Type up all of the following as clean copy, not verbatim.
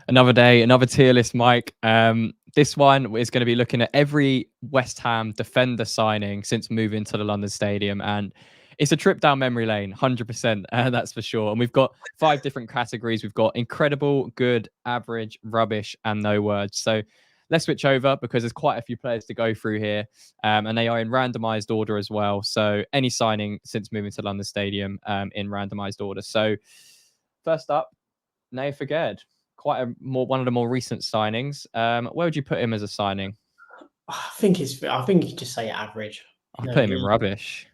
Another day, another tier list, Mike. This one is going to be looking at every West Ham defender signing since moving to the London Stadium, and it's a trip down memory lane, 100%. That's for sure. And we've got 5 different categories. We've got incredible, good, average, rubbish, and no words. So let's switch over because there's quite a few players to go through here, and they are in randomised order as well. So any signing since moving to London Stadium in randomised order. So first up, Naya Faged, one of the more recent signings. Where would you put him as a signing? I think you just say average. I'd put him in rubbish.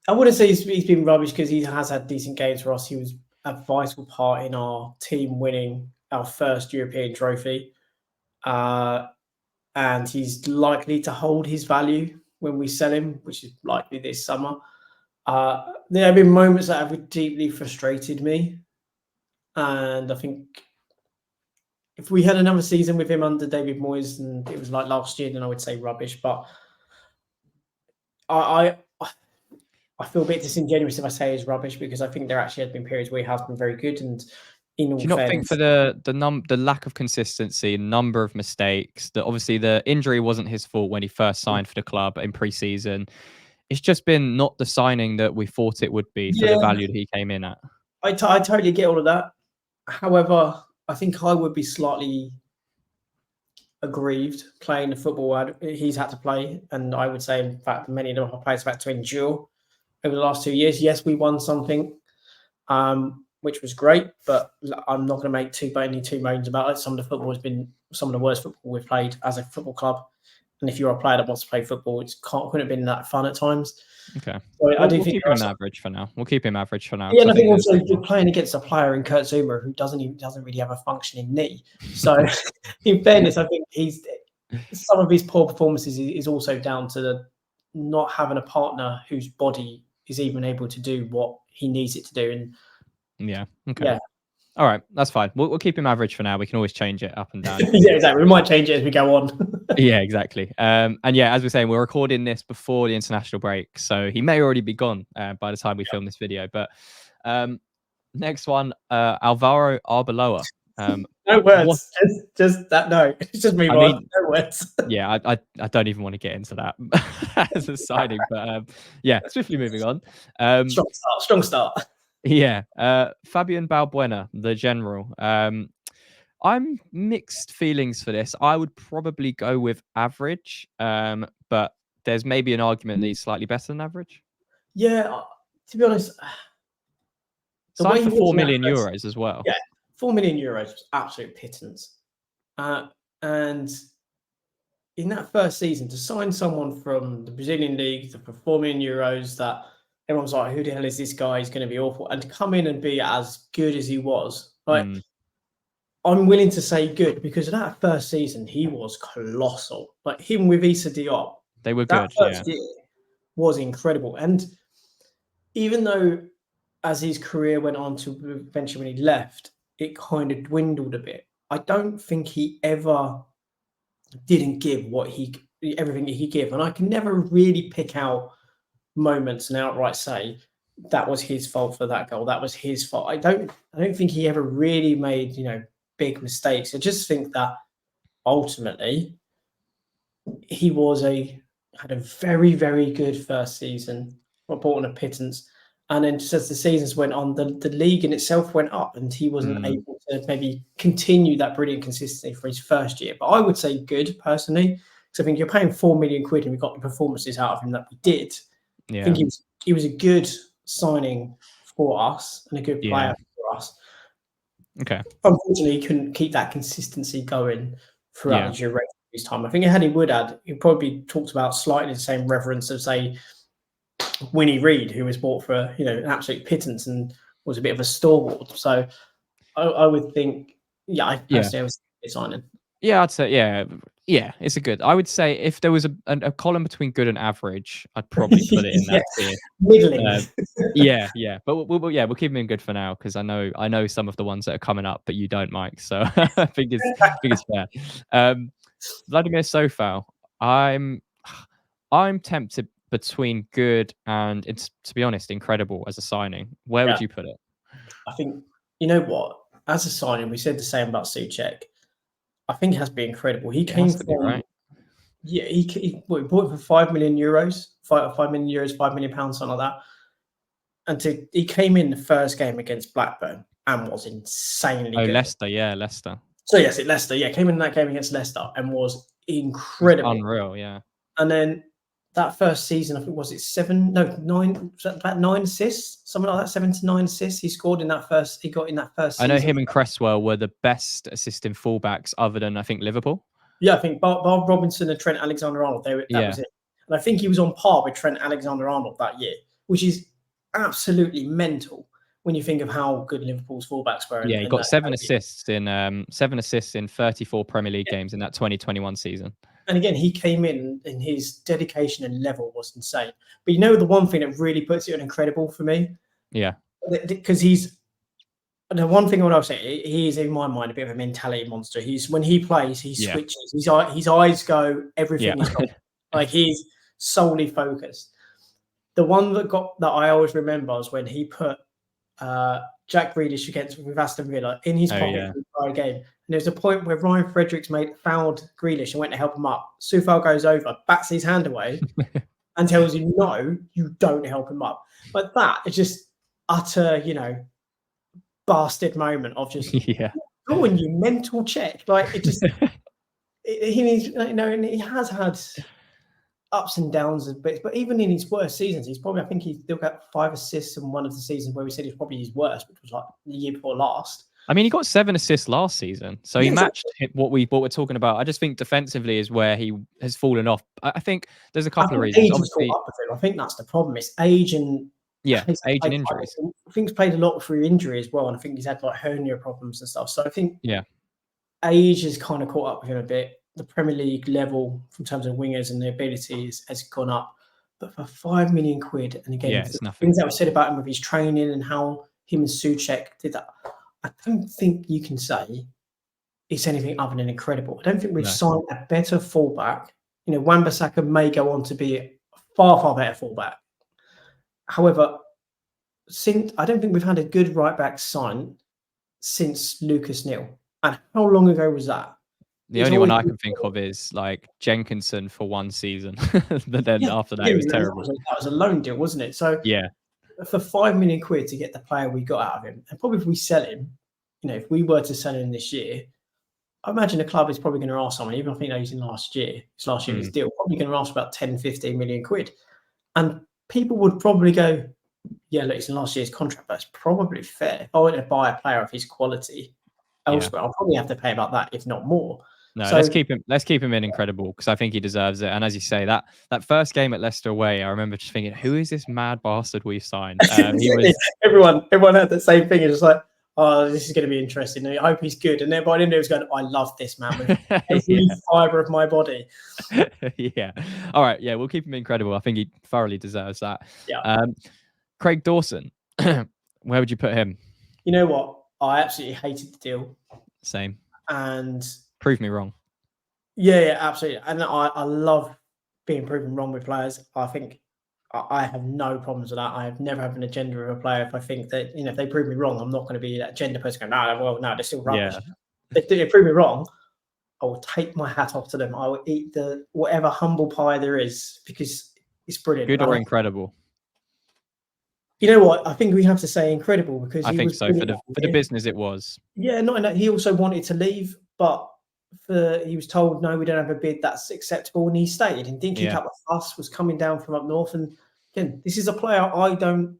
I wouldn't say he's been rubbish because he has had decent games for us. He was a vital part in our team winning our first European trophy. And he's likely to hold his value when we sell him, which is likely this summer. There have been moments that have deeply frustrated me. And I think if we had another season with him under David Moyes and it was like last year, then I would say rubbish. But I feel a bit disingenuous if I say he's rubbish because I think there actually has been periods where he has been very good. And in all do you not think for the lack of consistency, number of mistakes, that obviously the injury wasn't his fault when he first signed for the club in pre-season, it's just been not the signing that we thought it would be for the value that he came in at? I totally get all of that. However, I think I would be slightly aggrieved playing the football he's had to play. And I would say, in fact, many of our players have had to endure over the last 2 years. Yes, we won something, which was great, but I'm not going to make too moans about it. Some of the football has been some of the worst football we've played as a football club. And if you're a player that wants to play football, couldn't have been that fun at times. Okay. So I do think keep him average for now. We'll keep him average for now. Yeah, and I think also you're playing against a player in Kurt Zouma who doesn't really have a functioning knee. So, in fairness, I think some of his poor performances is also down to not having a partner whose body is even able to do what he needs it to do. And yeah, okay. Yeah. All right, that's fine. We'll keep him average for now. We can always change it up and down. Yeah, exactly. We might change it as we go on. Yeah, exactly. And yeah, as we're saying, we're recording this before the international break, so he may already be gone by the time we film this video. But next one, Alvaro Arbeloa. No words. Just that. No, just move on. No words. Yeah, I don't even want to get into that as a signing, but yeah, swiftly moving on. Strong start. Yeah, Fabian Balbuena, the general. I'm mixed feelings for this. I would probably go with average, but there's maybe an argument that he's slightly better than average. Yeah, to be honest, signed for 4 million euros as well. Yeah, 4 million euros was absolute pittance. And in that first season, to sign someone from the Brazilian league for 4 million euros, that everyone's like, who the hell is this guy? He's going to be awful. And to come in and be as good as he was, like, I'm willing to say good because that first season, he was colossal. Like him with Issa Diop. They were good, first year was incredible. And even though as his career went on to eventually when he left, it kind of dwindled a bit. I don't think he ever didn't give everything he gave. And I can never really pick out moments and outright say that was his fault for that goal. That was his fault. I don't think he ever really made, big mistakes. I just think that ultimately he had a very, very good first season, bought on a pittance. And then just as the seasons went on, the league in itself went up and he wasn't able to maybe continue that brilliant consistency for his first year. But I would say good, personally, because I think you're paying 4 million quid and we got the performances out of him that we did. Yeah. I think he was a good signing for us and a good player for us. Okay. Unfortunately, he couldn't keep that consistency going throughout the duration of his time. I think had he would add, he probably talked about slightly the same reverence of, say, Winnie Reid, who was bought for an absolute pittance and was a bit of a stalwart. So I would think, I personally was signing. Yeah, I'd say it's a good. I would say if there was a column between good and average, I'd probably put it in that tier. Middling. Yeah, but we'll keep him in good for now because I know some of the ones that are coming up, but you don't, Mike. So I think it's fair. Vladimir Sofal, I'm tempted between good and, to be honest, incredible as a signing. Where would you put it? I think, you know what? as a signing, we said the same about Soucek. I think it has been incredible. He It came has to be, from right? yeah, he bought it for €5 million, €5 million, £5 million, something like that. And he came in the first game against Blackburn and was insanely good. Leicester, yeah, Leicester. So yes, Leicester, yeah, came in that game against Leicester and was incredible. Unreal, yeah. And then that first season, I think was it 9? Was that about 9 assists, something like that, 7 to 9 assists. He got in that first season. I know him and Cresswell were the best assisting fullbacks, other than I think Liverpool. Yeah, I think Bob Robinson and Trent Alexander-Arnold. That was it. And I think he was on par with Trent Alexander-Arnold that year, which is absolutely mental when you think of how good Liverpool's fullbacks were. Yeah, he got 7 assists in 34 Premier League games in that 2021 season. And again, he came in and his dedication and level was insane. But you know, the one thing that really puts it on incredible for me? Yeah. Because the one thing I would say, he is in my mind a bit of a mentality monster. When he plays, he switches. His eyes go, everything is gone. Like he's solely focused. The one that I always remember is when he put Jack Grealish with Aston Villa in his pocket the entire game. And there's a point where Ryan Fredericks fouled Grealish and went to help him up. Soufal goes over, bats his hand away, and tells him, "No, you don't help him up." But that is just utter, bastard moment of just go on, you mental check. Like it just, he has had ups and downs a bit, but even in his worst seasons, I think he's still got 5 assists in one of the seasons where we said he's probably his worst, which was like the year before last. I mean, he got 7 assists last season, so he matched what we're talking about. I just think defensively is where he has fallen off. I think there's a couple of reasons. Obviously, I think that's the problem. It's age and age and injuries. I think he's played a lot through injury as well, and I think he's had like hernia problems and stuff. So I think age has kind of caught up with him a bit. The Premier League level in terms of wingers and their abilities has gone up, but for £5 million, and again, it's nothing. Things that were said about him with his training and how him and Soucek did that, I don't think you can say it's anything other than incredible. I don't think we've signed a better fullback. Wan-Bissaka may go on to be a far, far better fullback. However, I don't think we've had a good right back signed since Lucas Neal. And how long ago was that? The only one I can think of is like Jenkinson for one season, but then after that it was terrible. That was a loan deal, wasn't it? So for £5 million to get the player we got out of him, and probably if we sell him, if we were to sell him this year, I imagine the club is probably going to ask someone, even if I think he's in last year, it's last year's deal, probably going to ask about 10, 15 million quid. And people would probably go, yeah, look, it's in last year's contract, but it's probably fair. If I went to buy a player of his quality elsewhere, I'll probably have to pay about that, if not more. No, let's keep him in incredible, because I think he deserves it. And as you say, that first game at Leicester away, I remember just thinking, who is this mad bastard we've signed? Everyone had the same thing. It's just like, oh, this is going to be interesting. I hope he's good. And then by the end of it, was going, I love this man with every fibre of my body. All right. Yeah, we'll keep him incredible. I think he thoroughly deserves that. Yeah. Craig Dawson, where would you put him? You know what? I absolutely hated the deal. Same. And prove me wrong. Yeah, absolutely. And I love being proven wrong with players. I think I have no problems with that. I have never had an agenda of a player. If I think that, if they prove me wrong, I'm not going to be that agenda person going, no, they're still rubbish. If they prove me wrong, I will take my hat off to them. I will eat whatever humble pie there is, because it's brilliant. Good or incredible? You know what? I think we have to say incredible, because I think so. For the business it was. Yeah, not enough. He also wanted to leave, but he was told, no, we don't have a bid that's acceptable, and he stayed and didn't kick up a fuss, was coming down from up north. And again, this is a player I don't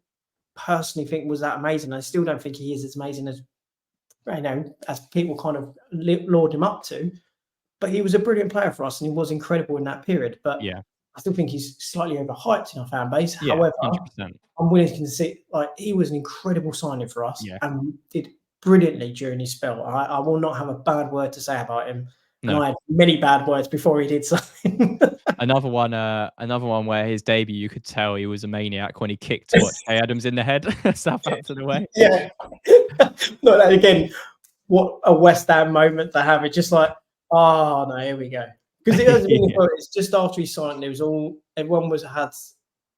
personally think was that amazing. I still don't think he is as amazing as as people kind of laud him up to, but he was a brilliant player for us, and he was incredible in that period. But I still think he's slightly overhyped in our fan base. However, 100%. I'm willing to concede, he was an incredible signing for us and did brilliantly during his spell. I will not have a bad word to say about him. No. And I had many bad words before he did something. Another one where his debut, you could tell he was a maniac when he kicked Hey Adams in the head, Southampton away. Yeah. Not that again. What a West Ham moment to have. It's just like, oh no, here we go. Because it's just after he signed,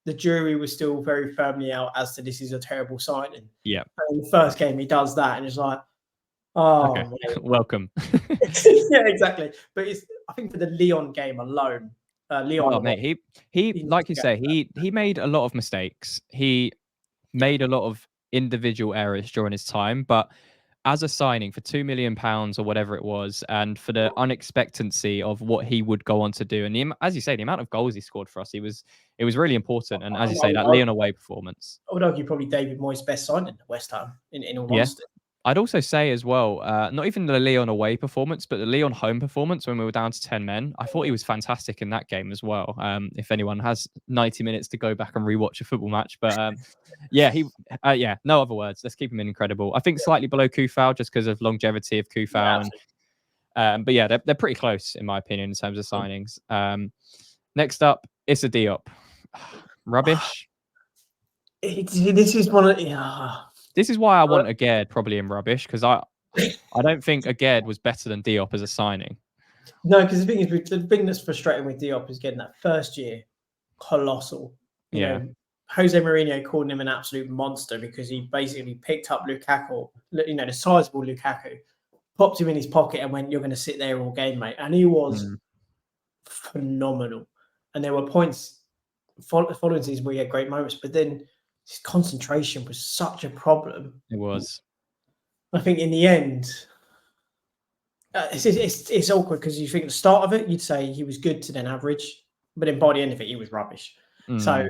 the jury was still very firmly out as to this is a terrible signing. Yeah. And in the first game, he does that, and it's like, Oh, Okay, mate. welcome. Yeah, exactly. But I think for the Lyon game alone, Lyon. Oh, mate, he like you say, he made a lot of mistakes. He made a lot of individual errors during his time, but as a signing for £2 million or whatever it was, and for the unexpectancy of what he would go on to do, and as you say, the amount of goals he scored for us, it was really important. And as you say, that Lyon away performance. I would argue probably David Moyes' best signing at West Ham, in all Yeah. honesty. I'd also say as well, not even the Lyon away performance, but the Lyon home performance when we were down to 10 men. I thought he was fantastic in that game as well. If anyone has 90 minutes to go back and rewatch a football match, but yeah, no other words. Let's keep him incredible. I think slightly below Kufau just because of longevity of Kufau, but yeah, they're pretty close in my opinion in terms of signings. Next up, Issa Diop, rubbish. This is one of This is why I want Aguerd probably in rubbish, because I don't think Aguerd was better than Diop as a signing. No, because the thing that's frustrating with Diop is getting that first year colossal. You know, Jose Mourinho called him an absolute monster because he basically picked up Lukaku, you know, the sizable Lukaku, popped him in his pocket and went, "You're going to sit there all game, mate." And he was phenomenal. And there were points following season where he had great moments, but then his concentration was such a problem. It was. I think in the end, it's awkward because you think at the start of it, you'd say he was good to then average, but then by the end of it, he was rubbish. So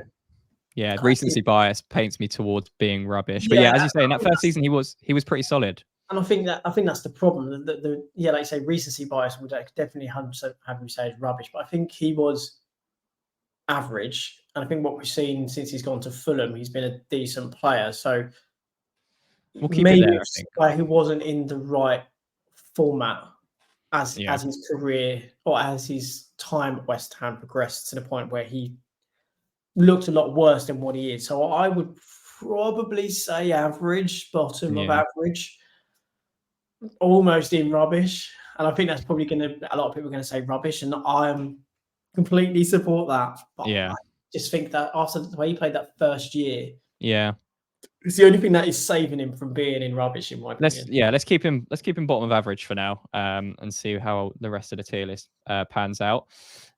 yeah, recency bias paints me towards being rubbish. But yeah, as you say, in that first season, he was pretty solid. And I think that's the problem. Like you say, recency bias would definitely 100% have you say is rubbish. But I think he was average, and I think what we've seen since he's gone to Fulham, he's been a decent player. So we'll keep it there. I think why he wasn't in the right format as his career or as his time at West Ham progressed to the point where he looked a lot worse than what he is. So I would probably say average, bottom of average, almost in rubbish. And I think that's probably a lot of people are going to say rubbish, and I completely support that. But I just think that after the way he played that first year, it's the only thing that is saving him from being in rubbish, in my opinion. Let's keep him bottom of average for now, and see how the rest of the tier list pans out.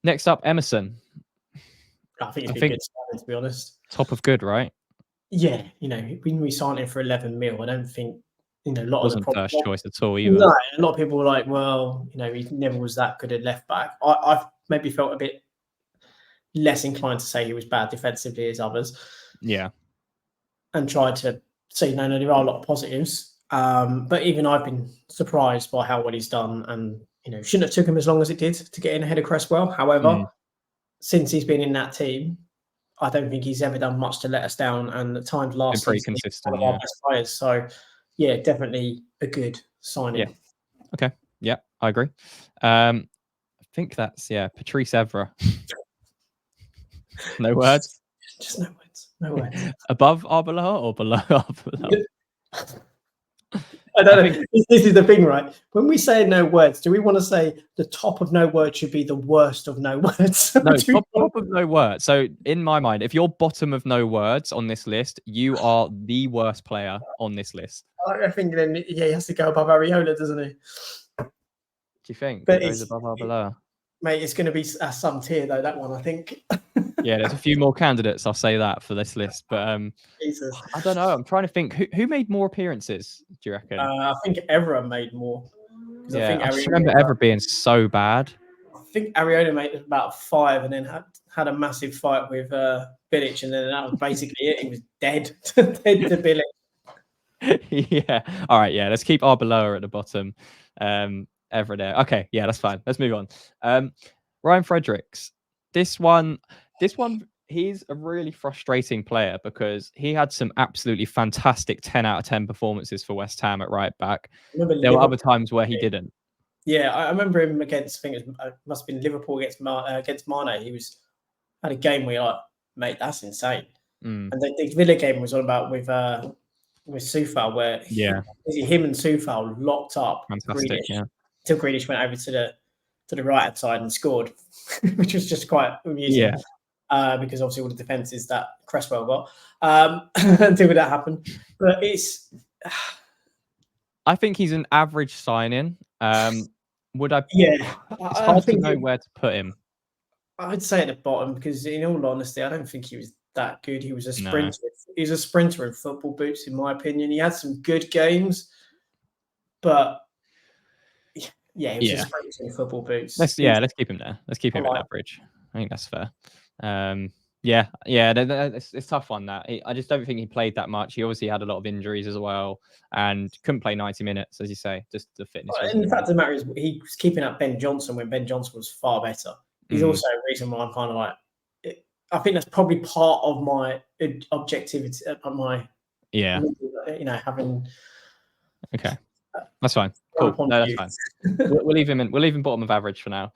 Next up, Emerson. I think it's been good signing, to be honest. Top of good, right? Yeah, you know, when we signed him for 11 mil, I don't think, you know, a lot wasn't of the first choice at all either. No, a lot of people were like, well, you know, he never was that good at left back. I've maybe felt a bit less inclined to say he was bad defensively as others. Yeah. And tried to say, no, there are a lot of positives. But even I've been surprised by how well he's done, and, you know, shouldn't have took him as long as it did to get in ahead of Cresswell. However, since he's been in that team, I don't think he's ever done much to let us down. And at times last season, pretty consistent, one of our best players. So, yeah, definitely a good signing. Yeah. Okay. Yeah, I agree. I think that's Patrice Evra. No words. Just no words. No words. Above or below or below or below? I don't know. This is the thing, right? When we say no words, do we want to say the top of no words should be the worst of no words? No, top of no words. So in my mind, if you're bottom of no words on this list, you are the worst player on this list. I think then he has to go above Areola, doesn't he? Do you think? But it's above or below? Mate, it's going to be some tier though, that one, I think. Yeah, there's a few more candidates, I'll say that, for this list. But Jesus. I don't know. I'm trying to think. Who made more appearances, do you reckon? I think Evra made more. Yeah, I just remember Evra being so bad. I think Areola made about 5 and then had a massive fight with Bilic, and then that was basically it. He was dead. Dead to Bilic. Yeah. All right, yeah. Let's keep Arbeloa at the bottom. Evra there. Okay, yeah, that's fine. Let's move on. Ryan Fredericks. This one, he's a really frustrating player because he had some absolutely fantastic 10 out of 10 performances for West Ham at right back. There were other times where he didn't. Yeah, I remember him against, I think it must have been Liverpool against Mane. He had a game where you're like, mate, that's insane. And the Villa game was all about with Soufal, where him and Soufal locked up. Fantastic, Grealish, till Grealish went over to the right hand side and scored, which was just quite amusing. Because obviously all the defences that Cresswell got until that happened. But I think he's an average signing. Would I? Yeah, It's I hard to think know where to put him. I'd say at the bottom because, in all honesty, I don't think he was that good. He was a No. sprinter. He was a sprinter in football boots, in my opinion. He had some good games, but yeah, he was a sprinter in football boots. Let's keep him there. Let's keep him at average. I think that's fair. Yeah, it's a tough one. I just don't think he played that much. He obviously had a lot of injuries as well, and couldn't play 90 minutes, as you say. Just the fitness. And the fact of the matter is, he was keeping up Ben Johnson when Ben Johnson was far better. He's also a reason why I'm kind of like. I think that's probably part of my objectivity, my having. Okay, that's fine. Cool. No, that's fine. We'll leave him in. We'll leave him bottom of average for now.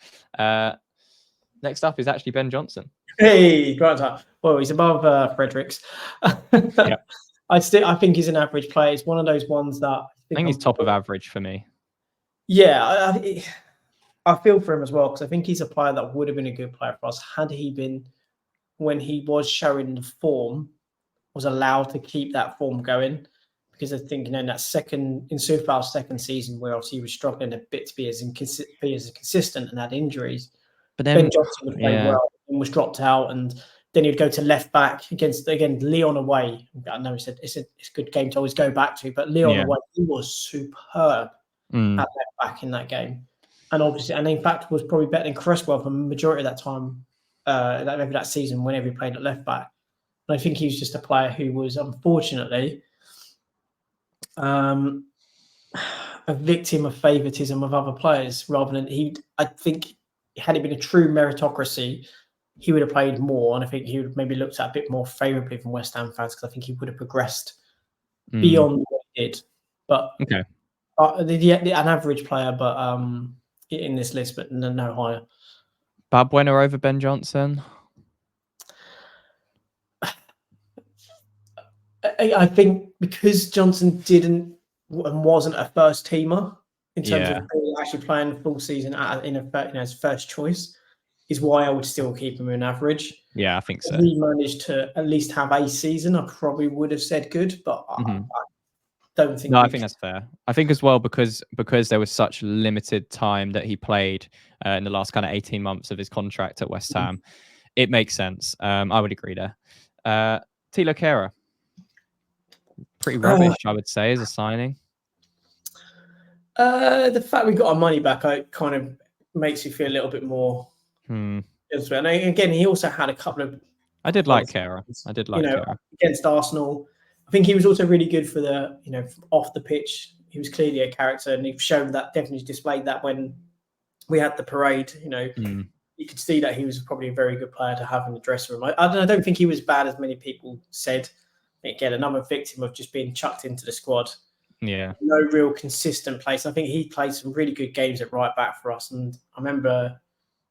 Next up is actually Ben Johnson. Hey, great time. Well, he's above Fredericks. Yeah. I think he's an average player. It's one of those ones that I think he's top of average for me. Yeah, I feel for him as well because I think he's a player that would have been a good player for us had he been, when he was showing the form, was allowed to keep that form going. Because I think, in that in Soufal's second season, where obviously he was struggling a bit to be as consistent and had injuries, but then Ben Johnson would play well and was dropped out, and then he'd go to left back against Lyon away. I know it's a good game to always go back to, but Lyon away, he was superb at left back in that game, and obviously, and in fact, was probably better than Cresswell for the majority of that time, maybe that season whenever he played at left back. And I think he was just a player who was unfortunately a victim of favoritism of other players rather than I think had it been a true meritocracy, he would have played more, and I think he would maybe looked at a bit more favourably from West Ham fans because I think he would have progressed beyond what he did. But an average player, but in this list, but no higher. Balbuena over Ben Johnson. I think because Johnson didn't and wasn't a first teamer in terms of actually playing the full season as first choice, is why I would still keep him in average. Yeah, I think so. If he managed to at least have a season, I probably would have said good, but I don't think. No, I think that's fair. I think as well because there was such limited time that he played in the last kind of 18 months of his contract at West Ham, it makes sense. I would agree there. Tilo Kehrer. Pretty rubbish, I would say, as a signing. The fact we got our money back, it kind of makes you feel a little bit more. And again, he also had a couple of. I did like Kehrer. Kehrer against Arsenal. I think he was also really good for the off the pitch. He was clearly a character, and he's shown that, definitely displayed that when we had the parade. You could see that he was probably a very good player to have in the dressing room. I don't think he was bad as many people said. Again, another victim of just being chucked into the squad. Yeah. No real consistent place. I think he played some really good games at right back for us. And I remember,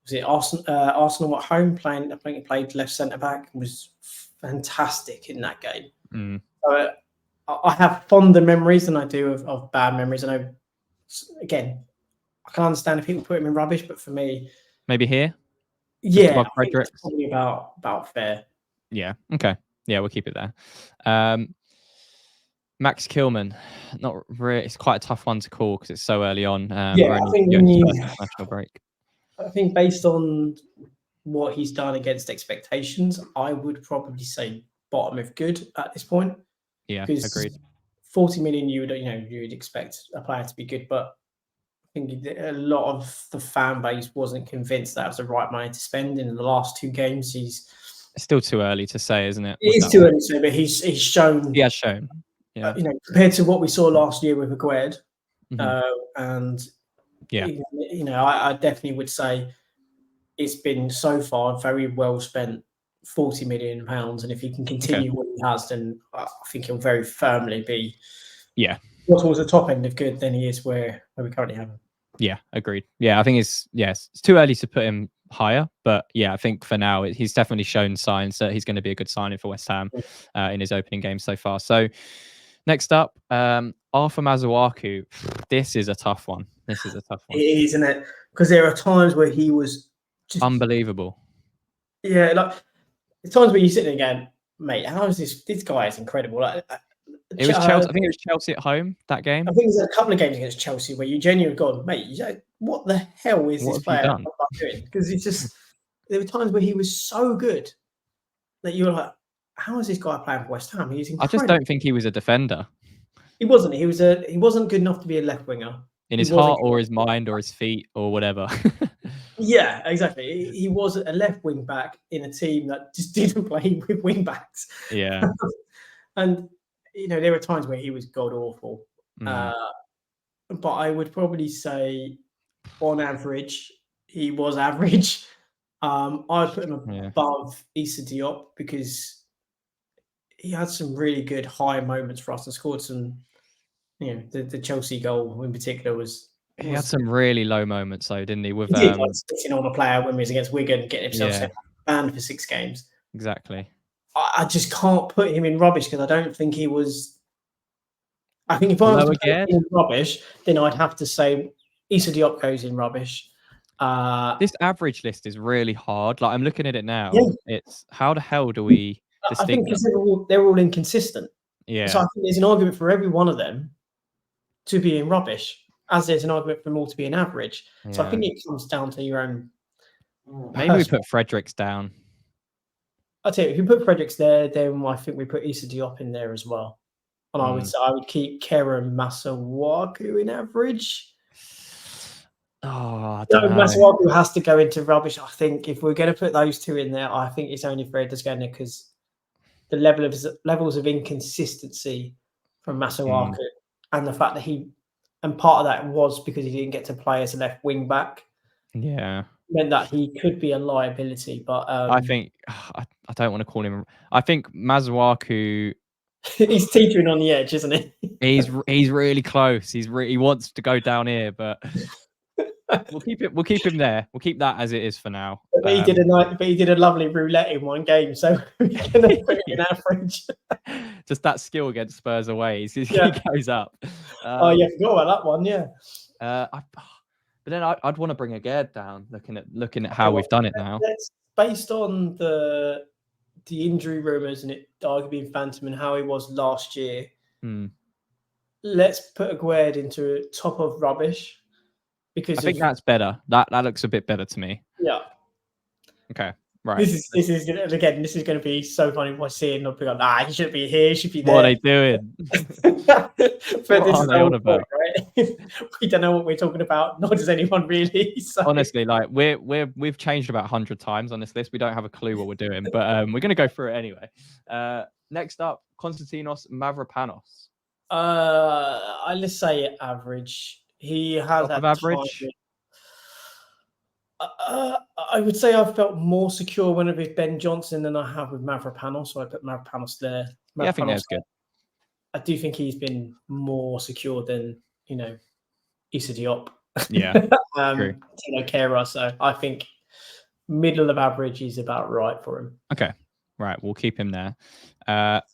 was it Arsenal at home playing? I think he played left centre back and was fantastic in that game. So I have fonder memories than I do of bad memories. I know, again, I can understand if people put him in rubbish, but for me, maybe here. Yeah, I think it's probably about fair. Yeah. Okay. Yeah, we'll keep it there. Max Kilman, not really. It's quite a tough one to call because it's so early on. I think international break. I think based on what he's done against expectations, I would probably say bottom of good at this point. Yeah, agreed. 40 million, you would expect a player to be good, but I think a lot of the fan base wasn't convinced that was the right money to spend. In the last two games, it's still too early to say, isn't it? It is too early to say, but he's shown. He has shown. Yeah. Compared to what we saw last year with Aguerd, and I definitely would say it's been so far very well spent, £40 million, and if he can continue what he has, then I think he'll very firmly be. Yeah. More towards the top end of good than he is where we currently have him. Yeah, agreed. Yeah, I think it's too early to put him higher, but I think for now he's definitely shown signs that he's going to be a good signing for West Ham in his opening game so far. So next up, Arthur Masuaku. This is a tough one. It is, isn't it? Because there are times where he was just unbelievable. Yeah, like the times where you sit there going, mate, how is this? This guy is incredible. Like It was Chelsea. I think it was Chelsea at home that game. I think there's a couple of games against Chelsea where you genuinely gone, mate, what the hell is What this have you player done? doing? Because it's just, there were times where he was so good that you were like, how is this guy playing for West Ham? He's I incredible. just don't think he was a defender. He wasn't. He wasn't good enough to be a left winger. In his heart or his mind or his feet or whatever. Yeah, exactly. He was a left wing back in a team that just didn't play with wing backs. Yeah. And, there were times where he was god awful. But I would probably say, on average, he was average. I put him above Issa Diop because he had some really good high moments for us and scored some. The Chelsea goal in particular was. He had some really low moments, though, didn't he? With he did, sitting on a player when he was against Wigan, getting himself banned for 6 games. Exactly. I just can't put him in rubbish because I don't think he was. I think if I was to put him in rubbish, then I'd have to say Issa Diop goes in rubbish. This average list is really hard. Like, I'm looking at it now. Yeah. It's how the hell do we distinct? I think because they're all inconsistent. Yeah. So I think there's an argument for every one of them to be in rubbish, as there's an argument for them all to be in average. Yeah. So I think it comes down to your own. Maybe we put Fredericks down. I'll tell you, if you put Fredericks there, then I think we put Issa Diop in there as well. And I would keep Kerem Masuaku in average. Oh, Masuaku has to go into rubbish. I think if we're going to put those two in there, I think it's only Fred that's going there because the levels of inconsistency from Masuaku and the fact that and part of that was because he didn't get to play as a left wing back. Yeah. Meant that he could be a liability, but I think I don't want to call him. I think Masuaku. He's teetering on the edge, isn't he? He's really close. He wants to go down here, but we'll keep him there. We'll keep that as it is for now. But he did a lovely roulette in one game, so we're gonna put it in average. Just that skill against Spurs away, he goes up. Oh yeah, forgot about that one. Yeah. But then I'd want to bring Agard down, looking at how we've done it now. Based on the injury rumours and it arguably phantom and how he was last year, let's put Agard into top of rubbish because I think that's better. That looks a bit better to me. Yeah. Okay. Right. This is going to be so funny if I see it and I'll be like, he shouldn't be here, he should be there. What are they doing? But what this are they on about? Right? We don't know what we're talking about, nor does anyone really. So. Honestly, like we've changed about 100 times on this list. We don't have a clue what we're doing, but we're gonna go through it anyway. Next up, Konstantinos Mavropanos. Let's say average. He has that average. I would say I've felt more secure when I'm with Ben Johnson than I have with Mavropanos, so I put Mavropanos there. I think that's good. I do think he's been more secure than Issa Diop. Yeah, true. Kera, so I think middle of average is about right for him. Okay, right, we'll keep him there.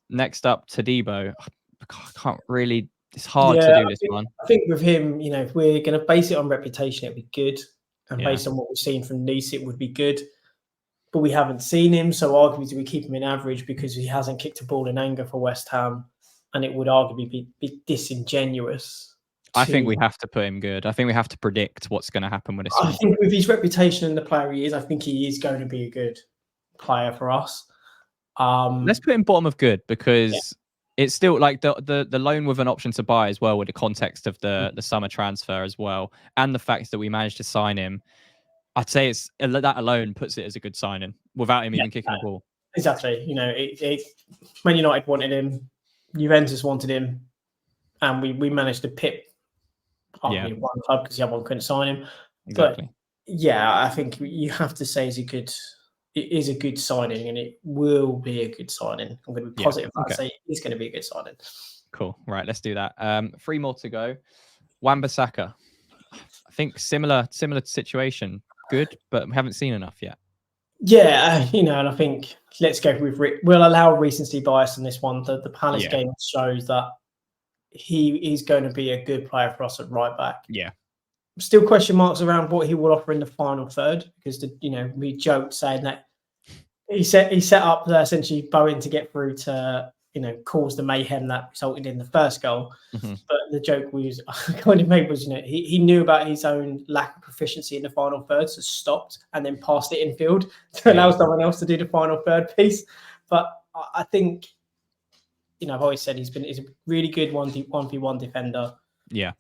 Next up, Todibo. I can't really. It's hard to do this one. I think with him, if we're going to base it on reputation, it'd be good. And based on what we've seen from Nice, it would be good. But we haven't seen him, so arguably we keep him in average because he hasn't kicked a ball in anger for West Ham, and it would arguably be disingenuous. I think we have to put him good. I think we have to predict what's going to happen with this. I think with his reputation and the player he is, I think he is going to be a good player for us. Let's put him bottom of good because it's still like the loan with an option to buy as well, with the context of the summer transfer as well, and the fact that we managed to sign him. I'd say that alone puts it as a good signing without him even kicking the ball. Exactly. Man United wanted him, Juventus wanted him, and we managed to pip one club because the other one couldn't sign him. Exactly. But I think you have to say it is a good signing, and it will be a good signing. I'm going to be positive. I say it's going to be a good signing. Cool. Right, let's do that. 3 more to go. Wan-Bissaka. I think similar situation. Good, but we haven't seen enough yet. Yeah, and I think let's go with we'll allow recency bias on this one. The Palace game shows that he is going to be a good player for us at right back. Yeah. Still question marks around what he will offer in the final third because we joked saying that he set up essentially Bowen to get through to caused the mayhem that resulted in the first goal. Mm-hmm. But the joke I kind of made was, he knew about his own lack of proficiency in the final third, so stopped and then passed it infield to allow someone else to do the final third piece. But I think, I've always said he's a really good 1v1 defender. Yeah.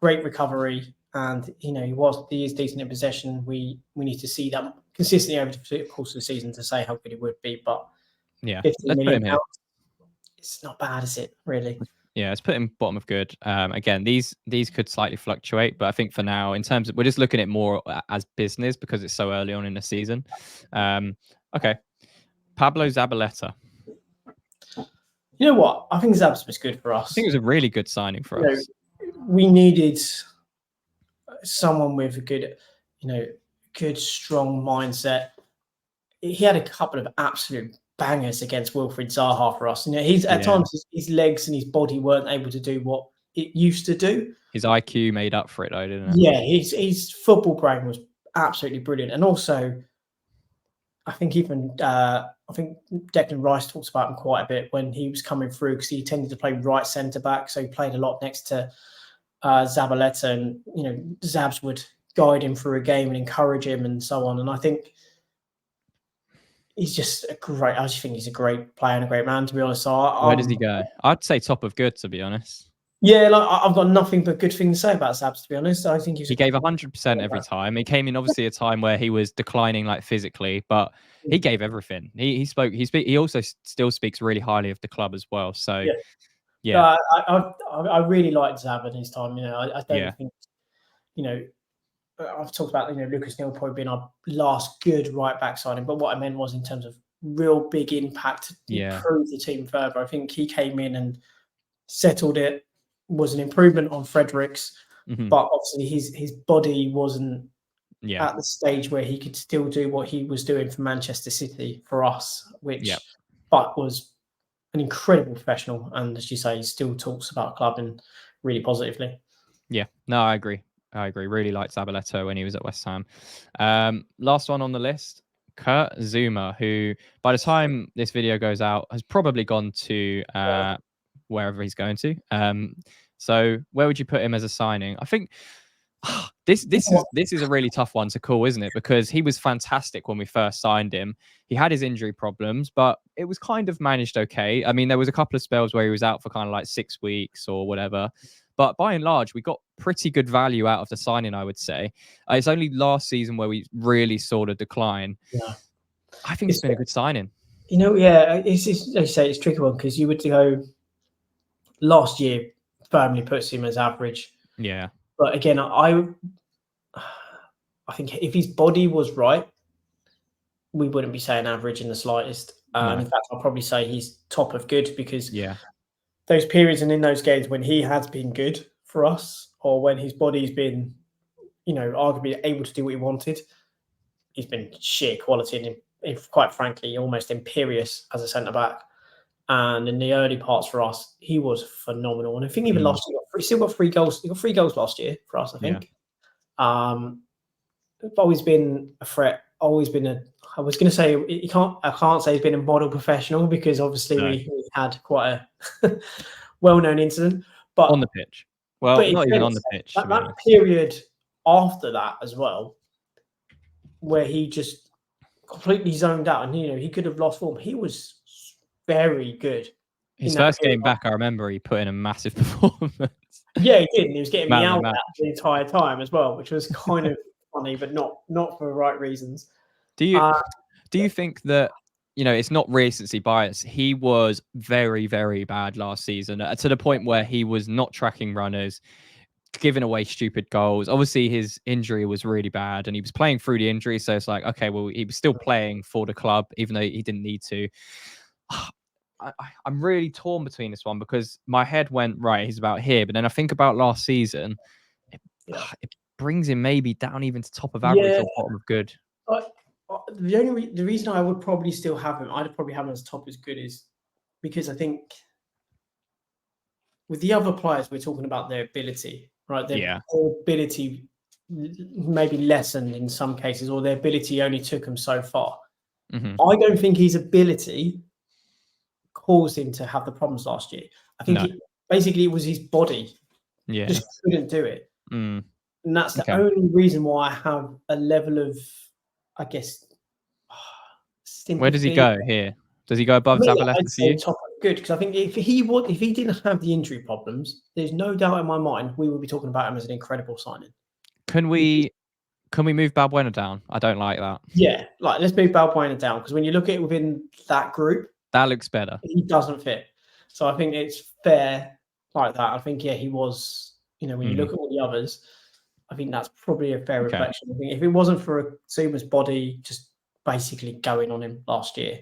Great recovery. And, he is decent in possession. We need to see that consistently over the course of the season to say how good he would be. But yeah, let's put him here. It's not bad, is it, really? Yeah, let's put him bottom of good. Again, these could slightly fluctuate, but I think for now, in terms of, we're just looking at it more as business because it's so early on in the season. Okay. Pablo Zabaleta. You know what? I think Zabs was good for us. I think it was a really good signing for us. We needed someone with a good, good, strong mindset. He had a couple of absolute bangers against Wilfried Zaha for us. He's at times his legs and his body weren't able to do what it used to do. His IQ made up for it, though, didn't it? Yeah, his football brain was absolutely brilliant, and also, I think Declan Rice talks about him quite a bit when he was coming through because he tended to play right centre back, so he played a lot next to Zabaleta, and Zabs would guide him through a game and encourage him and so on. And I think he's just I just think he's a great player and a great man, to be honest. So where does he go? I'd say top of good, to be honest. Yeah, I've got nothing but good things to say about Zabs, to be honest. I think he gave 100% every time. He came in obviously a time where he was declining physically, but he gave everything. He also still speaks really highly of the club as well. So yeah. I really liked Zab in his time. I don't think I've talked about Lucas Neal probably being our last good right back signing, but what I meant was in terms of real big impact to improve the team further. I think he came in and settled it. Was an improvement on Fredericks, but obviously his body wasn't at the stage where he could still do what he was doing for Manchester City for us, but was an incredible professional. And as you say, he still talks about clubbing really positively. Yeah, no, I agree. Really liked Zabaleta when he was at West Ham. Last one on the list, Kurt Zouma, who by the time this video goes out has probably gone to wherever he's going to. So where would you put him as a signing? I think this is a really tough one to call, isn't it? Because he was fantastic when we first signed him. He had his injury problems, but it was kind of managed okay. I mean, there was a couple of spells where he was out for kind of 6 weeks or whatever. But by and large, we got pretty good value out of the signing, I would say. It's only last season where we really saw the decline. Yeah. I think it's been a good signing. It's like you say, it's a tricky one because you would go last year firmly puts him as average. Yeah. But again, I think if his body was right, we wouldn't be saying average in the slightest. No. In fact, I'll probably say he's top of good because those periods and in those games when he has been good for us or when his body's been, arguably able to do what he wanted, he's been sheer quality and quite frankly, almost imperious as a centre-back. And in the early parts for us, he was phenomenal. And I think even last year, he still got 3 goals. He got 3 goals last year for us, I think. Always been a threat. Always been I was going to say I can't say he's been a model professional because obviously we had quite a well-known incident. But on the pitch, not even on the pitch. That period after that as well, where he just completely zoned out, and he could have lost form. He was very good. His first game back, I remember he put in a massive performance. Yeah, he did. And he was getting me out the entire time as well, which was kind of funny, but not for the right reasons. Do you think that it's not recency bias? He was very, very bad last season to the point where he was not tracking runners, giving away stupid goals. Obviously, his injury was really bad, and he was playing through the injury. So it's like, okay, well, he was still playing for the club, even though he didn't need to. I'm really torn between this one because my head went right. He's about here, but then I think about last season. It brings him maybe down even to top of average or bottom of good. The reason I would probably still have him, I'd probably have him as top as good, is because I think with the other players, we're talking about their ability, right? Their ability maybe lessened in some cases, or their ability only took them so far. I don't think his ability caused him to have the problems last year. I think No. basically it was his body. Yeah. Just couldn't do it. Mm. And that's the Okay. only reason why I have a level of, I guess, sympathy. Where does he go here? Does he go above Zabaleta I'd for say you? top good, because I think if he didn't have the injury problems, there's no doubt in my mind we would be talking about him as an incredible signing. Can we move Balbuena down? I don't like that. Yeah, like let's move Balbuena down, because when you look at it within that group, That looks better. he doesn't fit. So I think it's fair like that. I think he was. When you look at all the others, I think that's probably a fair reflection. I think if it wasn't for Zouma's body just basically going on him last year,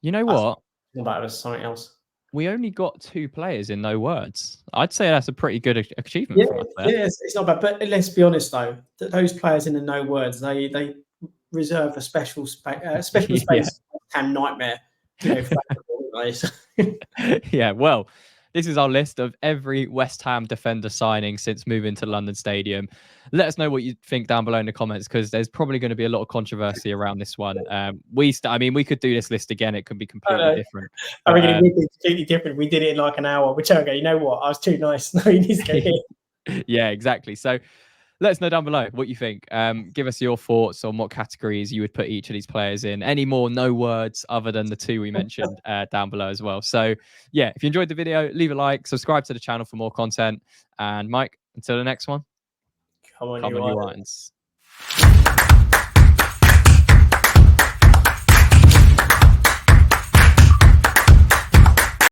you know what? About it as something else. We only got 2 players in no words. I'd say that's a pretty good achievement for us there. Yeah, it's not bad. But let's be honest, though, that those players in the no words, they reserve a special space and nightmare. Yeah, well, this is our list of every West Ham defender signing since moving to London Stadium. Let us know what you think down below in the comments, because there's probably going to be a lot of controversy around this one. We could do this list again. It could be completely different. I mean, it would be completely different. We did it in like an hour, which okay, you know what? I was too nice. No, you need to go here. Yeah, exactly. So let us know down below what you think. Give us your thoughts on what categories you would put each of these players in. Any more no words other than the 2 we mentioned down below as well. So yeah, if you enjoyed the video, leave a like, subscribe to the channel for more content. And Mike, until the next one, Come on, you you irons.